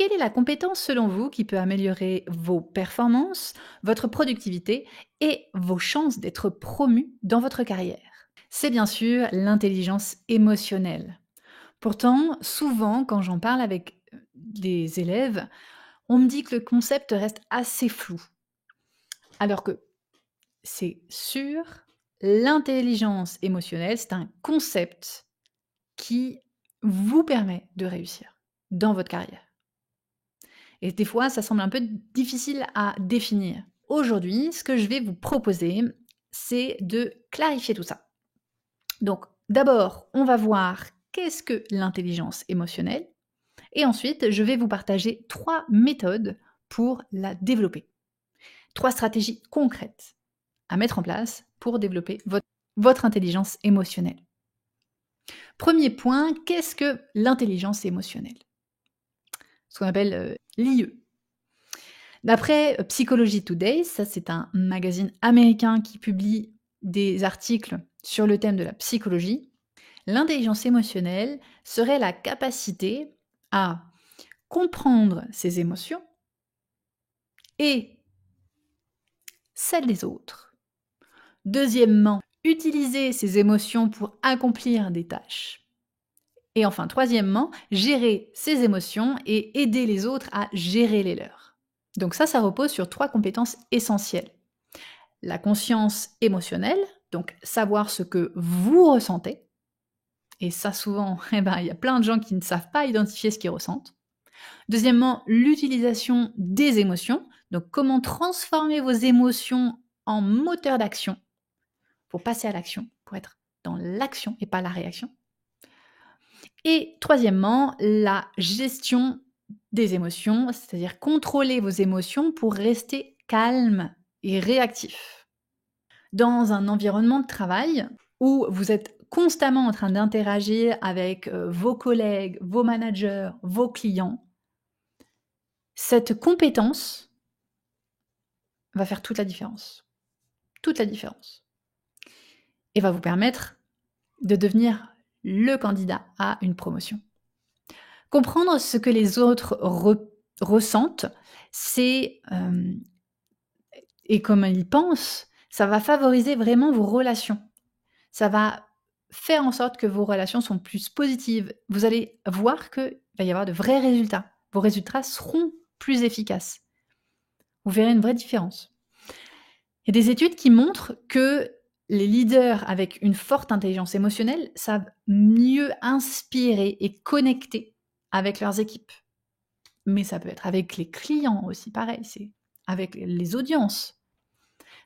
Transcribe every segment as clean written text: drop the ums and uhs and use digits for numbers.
quelle est la compétence selon vous qui peut améliorer vos performances, votre productivité et vos chances d'être promu dans votre carrière? C'est bien sûr l'intelligence émotionnelle. Pourtant, souvent, quand j'en parle avec des élèves, on me dit que le concept reste assez flou. Alors que c'est sûr, l'intelligence émotionnelle, c'est un concept qui vous permet de réussir dans votre carrière. Et des fois, ça semble un peu difficile à définir. Aujourd'hui, ce que je vais vous proposer, c'est de clarifier tout ça. Donc, d'abord, on va voir qu'est-ce que l'intelligence émotionnelle. Et ensuite, je vais vous partager 3 méthodes pour la développer. 3 stratégies concrètes à mettre en place pour développer votre intelligence émotionnelle. Premier point, qu'est-ce que l'intelligence émotionnelle? Ce qu'on appelle l'IE. D'après Psychology Today, ça c'est un magazine américain qui publie des articles sur le thème de la psychologie, l'intelligence émotionnelle serait la capacité à comprendre ses émotions et celles des autres. Deuxièmement, utiliser ses émotions pour accomplir des tâches. Et enfin, troisièmement, gérer ses émotions et aider les autres à gérer les leurs. Donc ça repose sur 3 compétences essentielles. La conscience émotionnelle, donc savoir ce que vous ressentez. Et ça souvent, il y a plein de gens qui ne savent pas identifier ce qu'ils ressentent. Deuxièmement, l'utilisation des émotions, donc comment transformer vos émotions en moteur d'action pour passer à l'action, pour être dans l'action et pas la réaction. Et troisièmement, la gestion des émotions, c'est-à-dire contrôler vos émotions pour rester calme et réactif. Dans un environnement de travail où vous êtes constamment en train d'interagir avec vos collègues, vos managers, vos clients, cette compétence va faire toute la différence. Toute la différence. Et va vous permettre de devenir le candidat à une promotion. Comprendre ce que les autres ressentent, et comme ils pensent, ça va favoriser vraiment vos relations. Ça va faire en sorte que vos relations sont plus positives. Vous allez voir qu'il va y avoir de vrais résultats. Vos résultats seront plus efficaces. Vous verrez une vraie différence. Il y a des études qui montrent que les leaders avec une forte intelligence émotionnelle savent mieux inspirer et connecter avec leurs équipes. Mais ça peut être avec les clients aussi, pareil, c'est avec les audiences.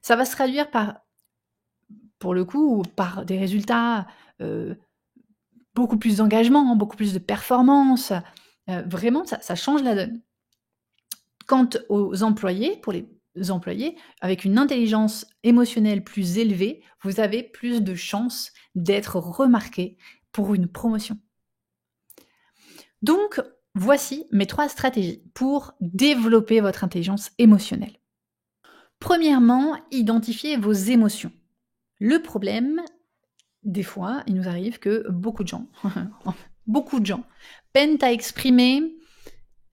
Ça va se traduire pour le coup, par des résultats, beaucoup plus d'engagement, beaucoup plus de performance. Vraiment, ça change la donne. Quant aux employés, pour les employés, avec une intelligence émotionnelle plus élevée, vous avez plus de chances d'être remarqué pour une promotion. Donc, voici mes 3 stratégies pour développer votre intelligence émotionnelle. Premièrement, identifiez vos émotions. Le problème, des fois, il nous arrive que beaucoup de gens peinent à exprimer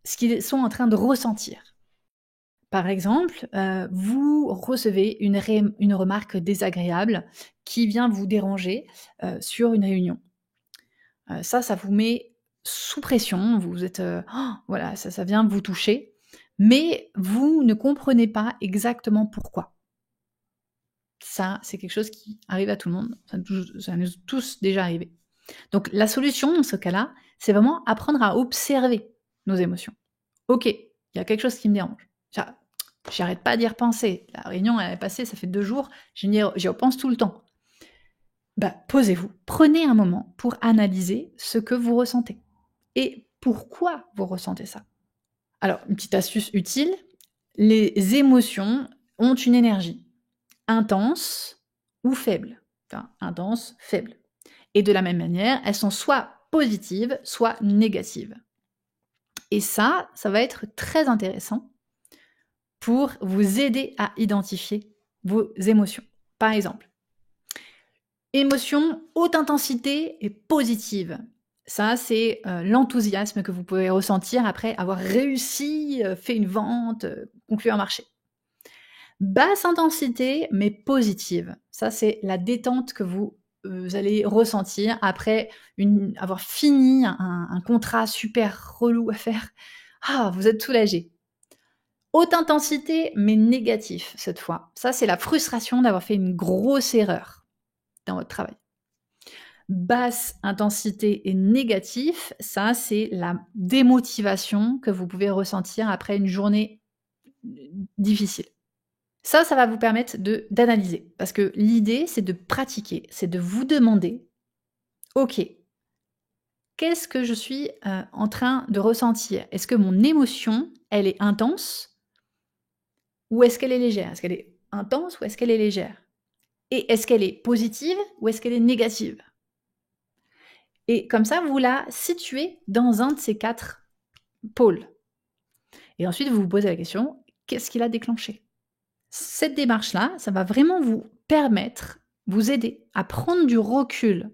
ce qu'ils sont en train de ressentir. Par exemple, vous recevez une remarque désagréable qui vient vous déranger sur une réunion. Ça vous met sous pression, vous êtes, voilà, ça vient vous toucher, mais vous ne comprenez pas exactement pourquoi. Ça, c'est quelque chose qui arrive à tout le monde, ça nous est tous déjà arrivé. Donc la solution dans ce cas-là, c'est vraiment apprendre à observer nos émotions. Ok, il y a quelque chose qui me dérange. J'arrête pas d'y repenser. La réunion, elle est passée, ça fait 2 jours, j'y repense tout le temps. Posez-vous, prenez un moment pour analyser ce que vous ressentez. Et pourquoi vous ressentez ça? Alors, une petite astuce utile, les émotions ont une énergie intense ou faible. Enfin, intense, faible. Et de la même manière, elles sont soit positives, soit négatives. Et ça va être très intéressant pour vous aider à identifier vos émotions. Par exemple, émotion haute intensité et positive. Ça, c'est l'enthousiasme que vous pouvez ressentir après avoir réussi, fait une vente, conclu un marché. Basse intensité, mais positive. Ça, c'est la détente que vous allez ressentir après avoir fini un contrat super relou à faire. Ah, vous êtes soulagé. Haute intensité, mais négatif cette fois. Ça, c'est la frustration d'avoir fait une grosse erreur dans votre travail. Basse intensité et négatif, ça, c'est la démotivation que vous pouvez ressentir après une journée difficile. Ça va vous permettre d'analyser. Parce que l'idée, c'est de pratiquer, c'est de vous demander, OK, qu'est-ce que je suis en train de ressentir? Est-ce que mon émotion, elle est intense ou est-ce qu'elle est légère? Est-ce qu'elle est intense ou est-ce qu'elle est légère? Et est-ce qu'elle est positive ou est-ce qu'elle est négative? Et comme ça, vous la situez dans un de ces 4 pôles. Et ensuite, vous vous posez la question, qu'est-ce qui l'a déclenché? Cette démarche-là, ça va vraiment vous permettre, vous aider à prendre du recul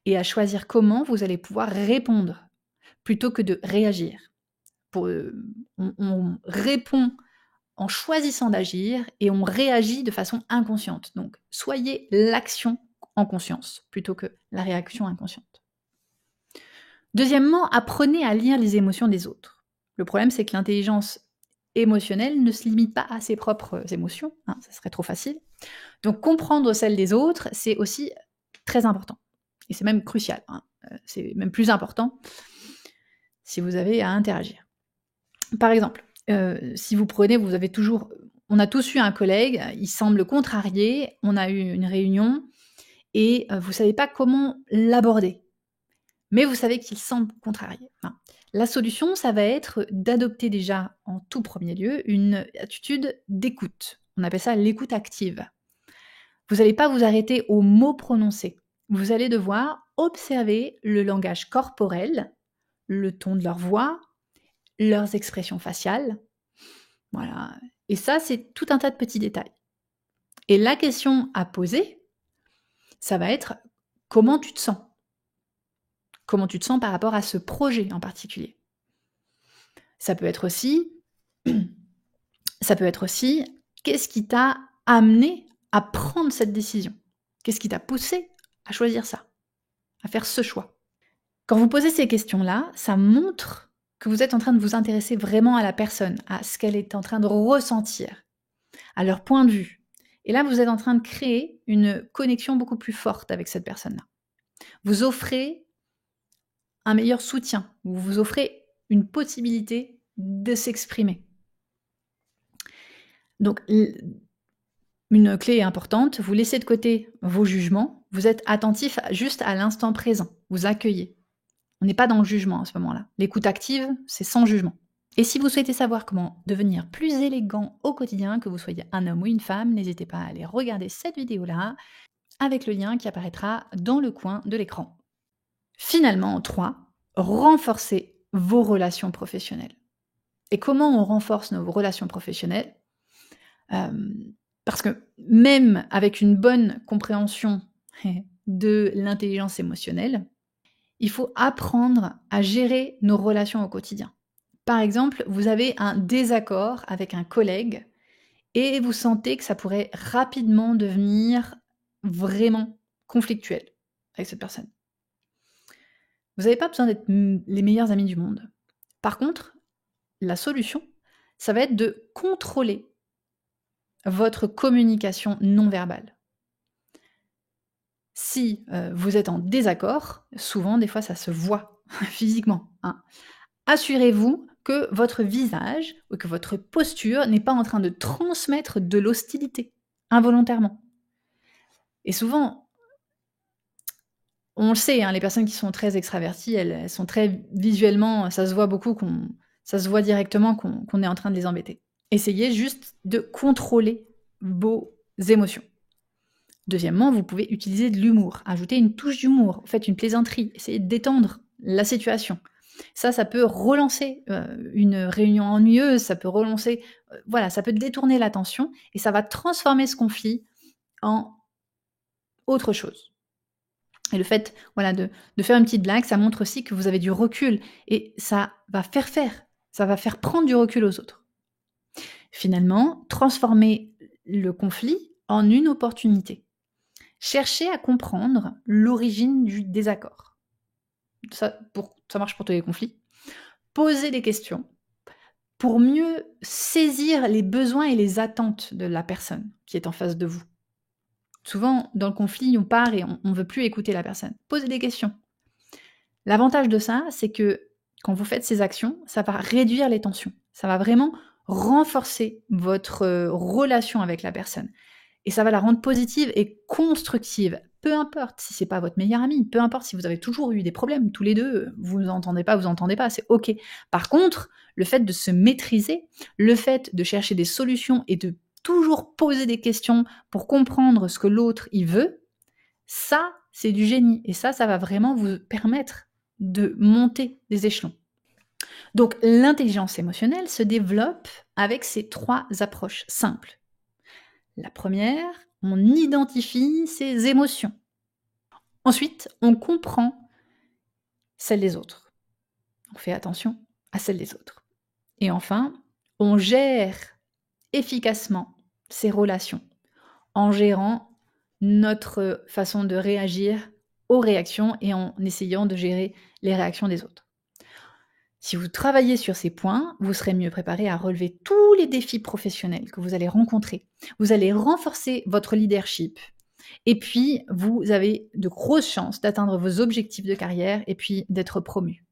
et à choisir comment vous allez pouvoir répondre plutôt que de réagir. On répond en choisissant d'agir et on réagit de façon inconsciente. Donc, soyez l'action en conscience plutôt que la réaction inconsciente. Deuxièmement, apprenez à lire les émotions des autres. Le problème, c'est que l'intelligence émotionnelle ne se limite pas à ses propres émotions, ça serait trop facile. Donc, comprendre celles des autres, c'est aussi très important. Et c'est même crucial, c'est même plus important si vous avez à interagir. Par exemple, si vous prenez, on a tous eu un collègue, il semble contrarié, on a eu une réunion et vous ne savez pas comment l'aborder. Mais vous savez qu'il semble contrarié. La solution, ça va être d'adopter déjà en tout premier lieu une attitude d'écoute. On appelle ça l'écoute active. Vous n'allez pas vous arrêter aux mots prononcés. Vous allez devoir observer le langage corporel, le ton de leur voix, leurs expressions faciales. Voilà. Et ça, c'est tout un tas de petits détails. Et la question à poser, ça va être comment tu te sens? Comment tu te sens par rapport à ce projet en particulier? Ça peut être aussi, qu'est-ce qui t'a amené à prendre cette décision? Qu'est-ce qui t'a poussé à choisir ça, à faire ce choix? Quand vous posez ces questions-là, ça montre que vous êtes en train de vous intéresser vraiment à la personne, à ce qu'elle est en train de ressentir, à leur point de vue. Et là, vous êtes en train de créer une connexion beaucoup plus forte avec cette personne-là. Vous offrez un meilleur soutien, vous offrez une possibilité de s'exprimer. Donc, une clé importante, vous laissez de côté vos jugements, vous êtes attentif juste à l'instant présent, vous accueillez. On n'est pas dans le jugement à ce moment-là. L'écoute active, c'est sans jugement. Et si vous souhaitez savoir comment devenir plus élégant au quotidien, que vous soyez un homme ou une femme, n'hésitez pas à aller regarder cette vidéo-là avec le lien qui apparaîtra dans le coin de l'écran. Finalement, 3, renforcez vos relations professionnelles. Et comment on renforce nos relations professionnelles? Parce que même avec une bonne compréhension de l'intelligence émotionnelle, il faut apprendre à gérer nos relations au quotidien. Par exemple, vous avez un désaccord avec un collègue et vous sentez que ça pourrait rapidement devenir vraiment conflictuel avec cette personne. Vous n'avez pas besoin d'être les meilleurs amis du monde. Par contre, la solution, ça va être de contrôler votre communication non verbale. Si vous êtes en désaccord, souvent, des fois, ça se voit physiquement. Assurez-vous que votre visage ou que votre posture n'est pas en train de transmettre de l'hostilité involontairement. Et souvent, on le sait, les personnes qui sont très extraverties, elles sont très visuellement, ça se voit beaucoup, ça se voit directement qu'on est en train de les embêter. Essayez juste de contrôler vos émotions. Deuxièmement, vous pouvez utiliser de l'humour, ajouter une touche d'humour, faites une plaisanterie, essayez de détendre la situation. Ça peut relancer une réunion ennuyeuse, ça peut relancer, ça peut détourner l'attention et ça va transformer ce conflit en autre chose. Et le fait, voilà, de faire une petite blague, ça montre aussi que vous avez du recul et ça va faire prendre du recul aux autres. Finalement, transformez le conflit en une opportunité. Cherchez à comprendre l'origine du désaccord. Ça marche pour tous les conflits. Posez des questions pour mieux saisir les besoins et les attentes de la personne qui est en face de vous. Souvent, dans le conflit, on part et on ne veut plus écouter la personne. Posez des questions. L'avantage de ça, c'est que quand vous faites ces actions, ça va réduire les tensions. Ça va vraiment renforcer votre relation avec la personne. Et ça va la rendre positive et constructive. Peu importe si c'est pas votre meilleur ami, peu importe si vous avez toujours eu des problèmes, tous les deux, vous entendez pas, c'est ok. Par contre, le fait de se maîtriser, le fait de chercher des solutions et de toujours poser des questions pour comprendre ce que l'autre y veut, ça, c'est du génie. Et ça va vraiment vous permettre de monter des échelons. Donc, l'intelligence émotionnelle se développe avec ces 3 approches simples. La première, on identifie ses émotions. Ensuite, on comprend celles des autres. On fait attention à celles des autres. Et enfin, on gère efficacement ces relations en gérant notre façon de réagir aux réactions et en essayant de gérer les réactions des autres. Si vous travaillez sur ces points, vous serez mieux préparé à relever tous les défis professionnels que vous allez rencontrer. Vous allez renforcer votre leadership. Et puis, vous avez de grosses chances d'atteindre vos objectifs de carrière et puis d'être promu.